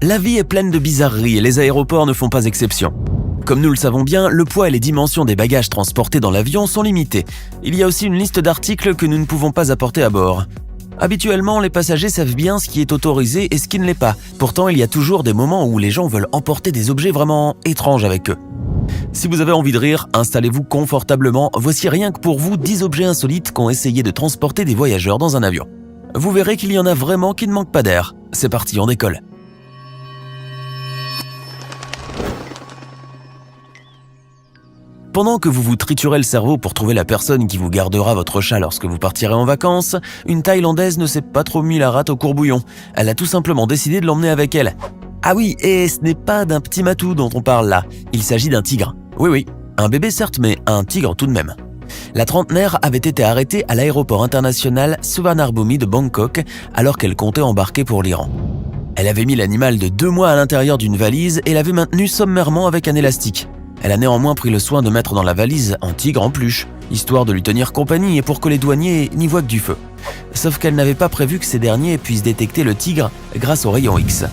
La vie est pleine de bizarreries et les aéroports ne font pas exception. Comme nous le savons bien, le poids et les dimensions des bagages transportés dans l'avion sont limités. Il y a aussi une liste d'articles que nous ne pouvons pas apporter à bord. Habituellement, les passagers savent bien ce qui est autorisé et ce qui ne l'est pas. Pourtant, il y a toujours des moments où les gens veulent emporter des objets vraiment étranges avec eux. Si vous avez envie de rire, installez-vous confortablement. Voici rien que pour vous 10 objets insolites qu'ont essayé de transporter des voyageurs dans un avion. Vous verrez qu'il y en a vraiment qui ne manquent pas d'air. C'est parti, on décolle. Pendant que vous vous triturez le cerveau pour trouver la personne qui vous gardera votre chat lorsque vous partirez en vacances, une Thaïlandaise ne s'est pas trop mis la rate au courbouillon. Elle a tout simplement décidé de l'emmener avec elle. Ah oui, et ce n'est pas d'un petit matou dont on parle là, il s'agit d'un tigre. Oui, un bébé certes, mais un tigre tout de même. La trentenaire avait été arrêtée à l'aéroport international Suvarnabhumi de Bangkok alors qu'elle comptait embarquer pour l'Iran. Elle avait mis l'animal de 2 mois à l'intérieur d'une valise et l'avait maintenu sommairement avec un élastique. Elle a néanmoins pris le soin de mettre dans la valise un tigre en peluche, histoire de lui tenir compagnie et pour que les douaniers n'y voient que du feu. Sauf qu'elle n'avait pas prévu que ces derniers puissent détecter le tigre grâce au rayon X.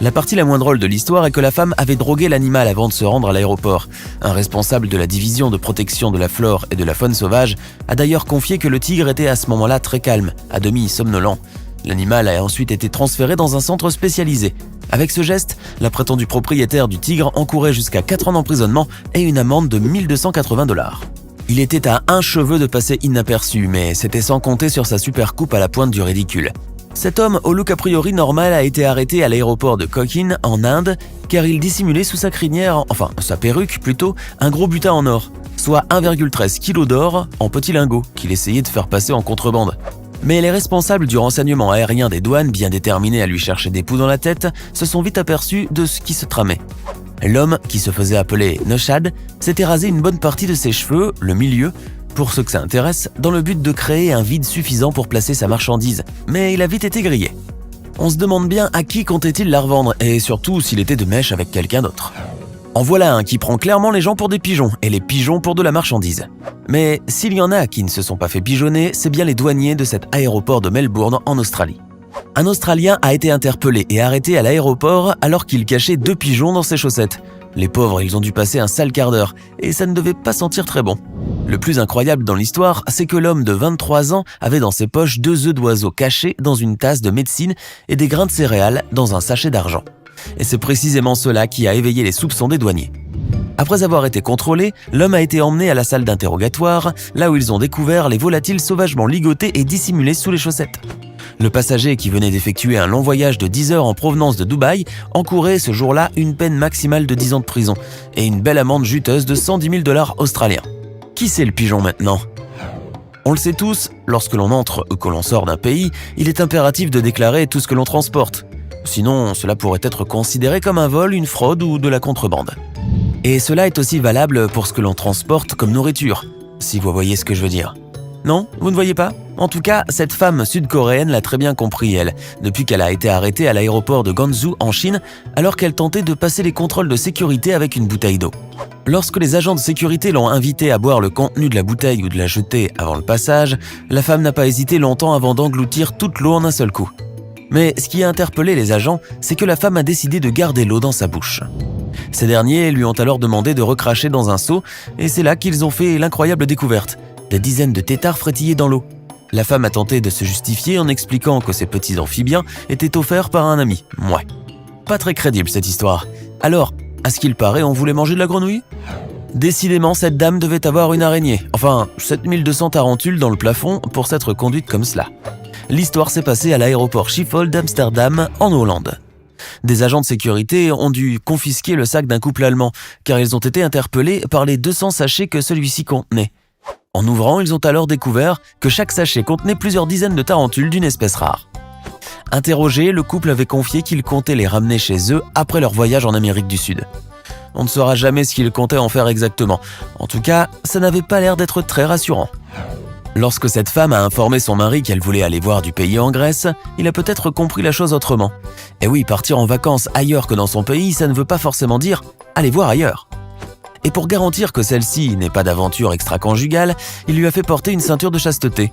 La partie la moins drôle de l'histoire est que la femme avait drogué l'animal avant de se rendre à l'aéroport. Un responsable de la division de protection de la flore et de la faune sauvage a d'ailleurs confié que le tigre était à ce moment-là très calme, à demi somnolent. L'animal a ensuite été transféré dans un centre spécialisé. Avec ce geste, la prétendue propriétaire du tigre encourait jusqu'à 4 ans d'emprisonnement et une amende de 1280 $. Il était à un cheveu de passer inaperçu, mais c'était sans compter sur sa super coupe à la pointe du ridicule. Cet homme, au look a priori normal, a été arrêté à l'aéroport de Cochin, en Inde, car il dissimulait sous sa crinière, enfin sa perruque plutôt, un gros butin en or, soit 1,13 kg d'or en petits lingots qu'il essayait de faire passer en contrebande. Mais les responsables du renseignement aérien des douanes, bien déterminés à lui chercher des poux dans la tête, se sont vite aperçus de ce qui se tramait. L'homme, qui se faisait appeler Neshad, s'était rasé une bonne partie de ses cheveux, le milieu, pour ceux que ça intéresse, dans le but de créer un vide suffisant pour placer sa marchandise. Mais il a vite été grillé. On se demande bien à qui comptait-il la revendre, et surtout s'il était de mèche avec quelqu'un d'autre. En voilà un qui prend clairement les gens pour des pigeons, et les pigeons pour de la marchandise. Mais s'il y en a qui ne se sont pas fait pigeonner, c'est bien les douaniers de cet aéroport de Melbourne en Australie. Un Australien a été interpellé et arrêté à l'aéroport alors qu'il cachait 2 pigeons dans ses chaussettes. Les pauvres, ils ont dû passer un sale quart d'heure, et ça ne devait pas sentir très bon. Le plus incroyable dans l'histoire, c'est que l'homme de 23 ans avait dans ses poches 2 œufs d'oiseaux cachés dans une tasse de médecine et des grains de céréales dans un sachet d'argent. Et c'est précisément cela qui a éveillé les soupçons des douaniers. Après avoir été contrôlé, l'homme a été emmené à la salle d'interrogatoire, là où ils ont découvert les volatiles sauvagement ligotés et dissimulés sous les chaussettes. Le passager qui venait d'effectuer un long voyage de 10 heures en provenance de Dubaï encourait ce jour-là une peine maximale de 10 ans de prison et une belle amende juteuse de 110 000 $ australiens. Qui c'est le pigeon maintenant ? On le sait tous, lorsque l'on entre ou que l'on sort d'un pays, il est impératif de déclarer tout ce que l'on transporte. Sinon, cela pourrait être considéré comme un vol, une fraude ou de la contrebande. Et cela est aussi valable pour ce que l'on transporte comme nourriture, si vous voyez ce que je veux dire. Non, vous ne voyez pas ? En tout cas, cette femme sud-coréenne l'a très bien compris, elle, depuis qu'elle a été arrêtée à l'aéroport de Guangzhou en Chine, alors qu'elle tentait de passer les contrôles de sécurité avec une bouteille d'eau. Lorsque les agents de sécurité l'ont invitée à boire le contenu de la bouteille ou de la jeter avant le passage, la femme n'a pas hésité longtemps avant d'engloutir toute l'eau en un seul coup. Mais ce qui a interpellé les agents, c'est que la femme a décidé de garder l'eau dans sa bouche. Ces derniers lui ont alors demandé de recracher dans un seau, et c'est là qu'ils ont fait l'incroyable découverte. Des dizaines de têtards frétillaient dans l'eau. La femme a tenté de se justifier en expliquant que ces petits amphibiens étaient offerts par un ami. Ouais. Pas très crédible cette histoire. Alors, à ce qu'il paraît, on voulait manger de la grenouille ? Décidément, cette dame devait avoir une araignée. Enfin, 7200 tarentules dans le plafond pour s'être conduite comme cela. L'histoire s'est passée à l'aéroport Schiphol d'Amsterdam, en Hollande. Des agents de sécurité ont dû confisquer le sac d'un couple allemand, car ils ont été interpellés par les 200 sachets que celui-ci contenait. En ouvrant, ils ont alors découvert que chaque sachet contenait plusieurs dizaines de tarentules d'une espèce rare. Interrogé, le couple avait confié qu'ils comptaient les ramener chez eux après leur voyage en Amérique du Sud. On ne saura jamais ce qu'ils comptaient en faire exactement. En tout cas, ça n'avait pas l'air d'être très rassurant. Lorsque cette femme a informé son mari qu'elle voulait aller voir du pays en Grèce, il a peut-être compris la chose autrement. Et oui, partir en vacances ailleurs que dans son pays, ça ne veut pas forcément dire « aller voir ailleurs ». Et pour garantir que celle-ci n'ait pas d'aventure extra-conjugale, il lui a fait porter une ceinture de chasteté.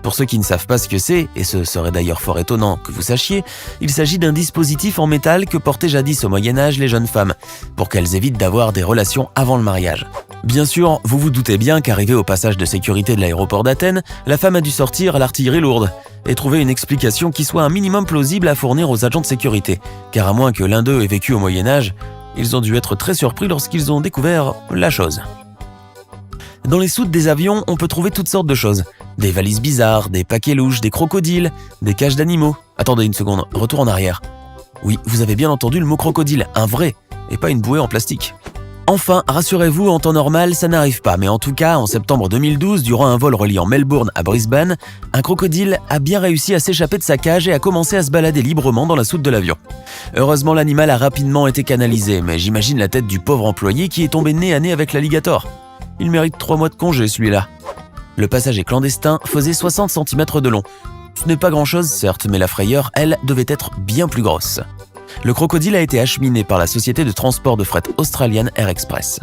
Pour ceux qui ne savent pas ce que c'est, et ce serait d'ailleurs fort étonnant que vous sachiez, il s'agit d'un dispositif en métal que portaient jadis au Moyen-Âge les jeunes femmes, pour qu'elles évitent d'avoir des relations avant le mariage. Bien sûr, vous vous doutez bien qu'arrivé au passage de sécurité de l'aéroport d'Athènes, la femme a dû sortir à l'artillerie lourde et trouver une explication qui soit un minimum plausible à fournir aux agents de sécurité, car à moins que l'un d'eux ait vécu au Moyen-Âge, ils ont dû être très surpris lorsqu'ils ont découvert la chose. Dans les soutes des avions, on peut trouver toutes sortes de choses. Des valises bizarres, des paquets louches, des crocodiles, des cages d'animaux. Attendez une seconde, retour en arrière. Oui, vous avez bien entendu le mot crocodile, un vrai, et pas une bouée en plastique. Enfin, rassurez-vous, en temps normal, ça n'arrive pas, mais en tout cas, en septembre 2012, durant un vol reliant Melbourne à Brisbane, un crocodile a bien réussi à s'échapper de sa cage et a commencé à se balader librement dans la soute de l'avion. Heureusement, l'animal a rapidement été canalisé, mais j'imagine la tête du pauvre employé qui est tombé nez à nez avec l'alligator. Il mérite 3 mois de congé, celui-là. Le passager clandestin faisait 60 cm de long. Ce n'est pas grand-chose, certes, mais la frayeur, elle, devait être bien plus grosse. Le crocodile a été acheminé par la société de transport de fret australienne Air Express.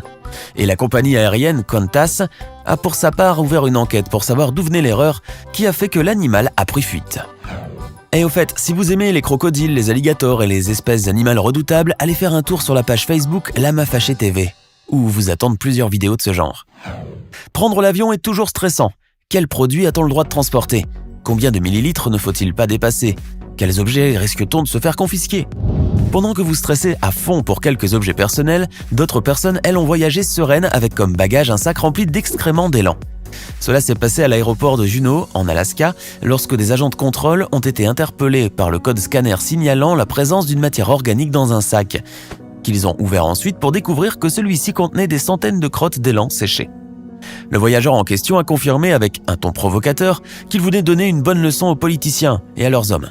Et la compagnie aérienne Qantas a pour sa part ouvert une enquête pour savoir d'où venait l'erreur qui a fait que l'animal a pris fuite. Et au fait, si vous aimez les crocodiles, les alligators et les espèces animales redoutables, allez faire un tour sur la page Facebook Lama Fâché TV, où vous attendent plusieurs vidéos de ce genre. Prendre l'avion est toujours stressant. Quel produit a-t-on le droit de transporter? Combien de millilitres ne faut-il pas dépasser? Quels objets risque-t-on de se faire confisquer? Pendant que vous stressez à fond pour quelques objets personnels, d'autres personnes, elles, ont voyagé sereines avec comme bagage un sac rempli d'excréments d'élan. Cela s'est passé à l'aéroport de Juneau, en Alaska, lorsque des agents de contrôle ont été interpellés par le code scanner signalant la présence d'une matière organique dans un sac, qu'ils ont ouvert ensuite pour découvrir que celui-ci contenait des centaines de crottes d'élan séchées. Le voyageur en question a confirmé avec un ton provocateur qu'il voulait donner une bonne leçon aux politiciens et à leurs hommes.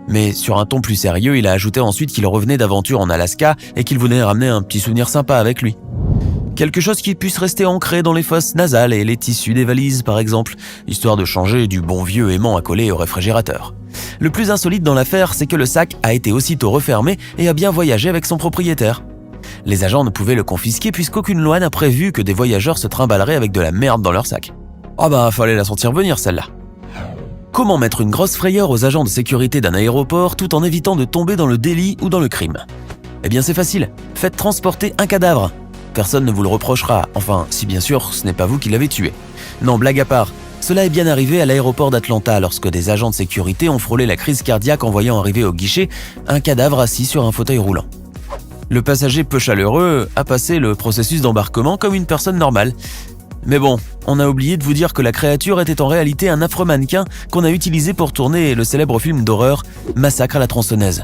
Mais sur un ton plus sérieux, il a ajouté ensuite qu'il revenait d'aventure en Alaska et qu'il voulait ramener un petit souvenir sympa avec lui. Quelque chose qui puisse rester ancré dans les fosses nasales et les tissus des valises par exemple, histoire de changer du bon vieux aimant à coller au réfrigérateur. Le plus insolite dans l'affaire, c'est que le sac a été aussitôt refermé et a bien voyagé avec son propriétaire. Les agents ne pouvaient le confisquer puisqu'aucune loi n'a prévu que des voyageurs se trimballeraient avec de la merde dans leur sac. Ah bah, fallait la sentir venir celle-là. Comment mettre une grosse frayeur aux agents de sécurité d'un aéroport tout en évitant de tomber dans le délit ou dans le crime? Eh bien c'est facile, faites transporter un cadavre. Personne ne vous le reprochera, enfin si bien sûr ce n'est pas vous qui l'avez tué. Non, blague à part, cela est bien arrivé à l'aéroport d'Atlanta lorsque des agents de sécurité ont frôlé la crise cardiaque en voyant arriver au guichet un cadavre assis sur un fauteuil roulant. Le passager peu chaleureux a passé le processus d'embarquement comme une personne normale. Mais bon, on a oublié de vous dire que la créature était en réalité un affreux mannequin qu'on a utilisé pour tourner le célèbre film d'horreur Massacre à la tronçonneuse.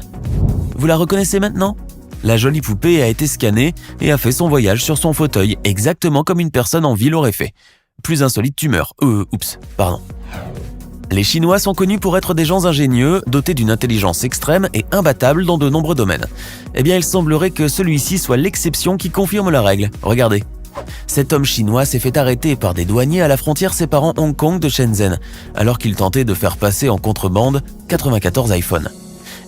Vous la reconnaissez maintenant? La jolie poupée a été scannée et a fait son voyage sur son fauteuil, exactement comme une personne en vie l'aurait fait. Plus insolite, tu meurs. Pardon. Les Chinois sont connus pour être des gens ingénieux, dotés d'une intelligence extrême et imbattable dans de nombreux domaines. Eh bien, il semblerait que celui-ci soit l'exception qui confirme la règle. Regardez. Cet homme chinois s'est fait arrêter par des douaniers à la frontière séparant Hong Kong de Shenzhen, alors qu'il tentait de faire passer en contrebande 94 iPhones.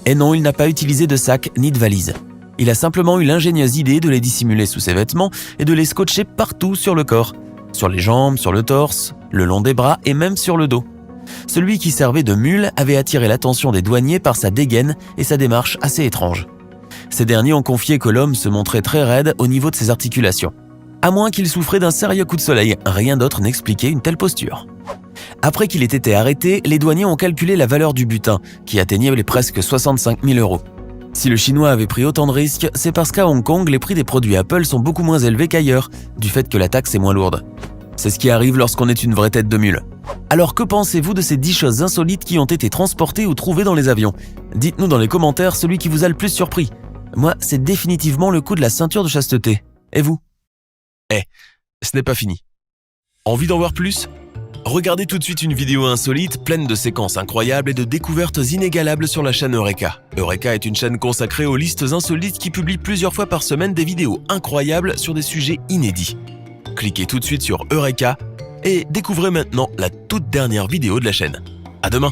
Et non, il n'a pas utilisé de sac ni de valise. Il a simplement eu l'ingénieuse idée de les dissimuler sous ses vêtements et de les scotcher partout sur le corps. Sur les jambes, sur le torse, le long des bras et même sur le dos. Celui qui servait de mule avait attiré l'attention des douaniers par sa dégaine et sa démarche assez étrange. Ces derniers ont confié que l'homme se montrait très raide au niveau de ses articulations. À moins qu'il souffrait d'un sérieux coup de soleil, rien d'autre n'expliquait une telle posture. Après qu'il ait été arrêté, les douaniers ont calculé la valeur du butin, qui atteignait les presque 65 000 €. Si le Chinois avait pris autant de risques, c'est parce qu'à Hong Kong, les prix des produits Apple sont beaucoup moins élevés qu'ailleurs, du fait que la taxe est moins lourde. C'est ce qui arrive lorsqu'on est une vraie tête de mule. Alors que pensez-vous de ces 10 choses insolites qui ont été transportées ou trouvées dans les avions? Dites-nous dans les commentaires celui qui vous a le plus surpris. Moi, c'est définitivement le coup de la ceinture de chasteté. Et vous? Ce n'est pas fini. Envie d'en voir plus? Regardez tout de suite une vidéo insolite, pleine de séquences incroyables et de découvertes inégalables sur la chaîne Eureka. Eureka est une chaîne consacrée aux listes insolites qui publie plusieurs fois par semaine des vidéos incroyables sur des sujets inédits. Cliquez tout de suite sur Eureka et découvrez maintenant la toute dernière vidéo de la chaîne. À demain!